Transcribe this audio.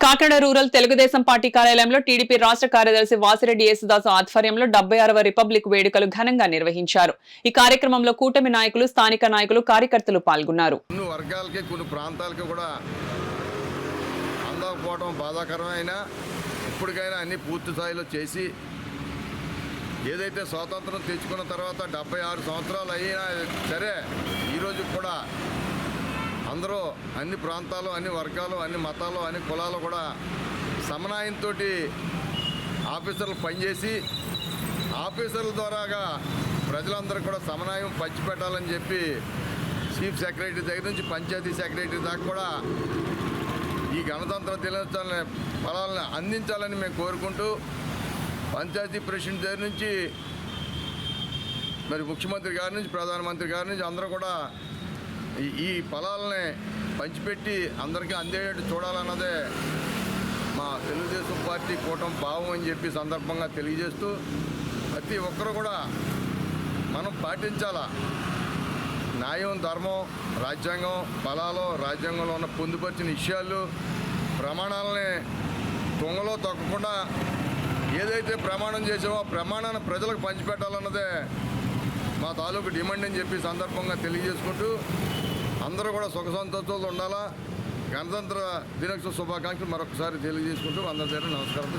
Kakinada rural Telugu Desam party కార్యాలయంలో TDP రాష్ట్ర కార్యదర్శి వాసిరెడ్డి యేసుదాసు ఆధ్వర్యంలో 76వ రిపబ్లిక్ వేడుకలు ఘనంగా నిర్వహించారు. ఈ కార్యక్రమంలో కూటమి నాయకులు, స్థానిక నాయకులు, కార్యకర్తలు పాల్గొన్నారు. కొన్ని వర్గాలకి కొన్ని ప్రాంతాలకి కూడా అందకపోవడం బాధాకరమైన ఇప్పటికైనా అన్ని పూర్తి స్థాయిలో చేసి ఏదైతే స్వాతంత్రం తెచ్చుకున్న తర్వాత 76 సంవత్సరాలు అయినా సరే ఈరోజు కూడా అందరూ అన్ని ప్రాంతాలు, అన్ని వర్గాలు, అన్ని మతాలు, అన్ని కులాలు కూడా సమన్వయంతో ఆఫీసర్లు పనిచేసి ఆఫీసర్ల ద్వారాగా ప్రజలందరూ కూడా సమన్వయం పంచిపెట్టాలని చెప్పి చీఫ్ సెక్రటరీ దగ్గర నుంచి పంచాయతీ సెక్రటరీ దాకా కూడా ఈ గణతంత్ర దినోత్సవాన్ని ఫలాలను అందించాలని మేము కోరుకుంటూ పంచాయతీ ప్రెసిడెంట్ దగ్గర నుంచి మరి ముఖ్యమంత్రి గారి నుంచి ప్రధానమంత్రి గారి నుంచి అందరూ కూడా ఈ ఫలాలని పంచిపెట్టి అందరికీ అందేటట్టు చూడాలన్నదే మా తెలుగుదేశం పార్టీ కూటమి భావం అని చెప్పి సందర్భంగా తెలియజేస్తూ ప్రతి ఒక్కరు కూడా మనం పాటించాలా. న్యాయం, ధర్మం, రాజ్యాంగం, ఫలాలు, రాజ్యాంగంలో ఉన్న పొందుపరిచిన విషయాలు, ప్రమాణాలని తుంగలో తొక్కకుండా ఏదైతే ప్రమాణం చేసామో ప్రమాణాన్ని ప్రజలకు పంచిపెట్టాలన్నదే మా తాలూకు డిమాండ్ అని చెప్పి సందర్భంగా తెలియజేసుకుంటూ అందరూ కూడా సుఖ సంతోషాలతో ఉండాలా. గణతంత్ర దినోత్సవ శుభాకాంక్షలు మరొకసారి తెలియజేసుకుంటూ అందరి దగ్గర నమస్కారం.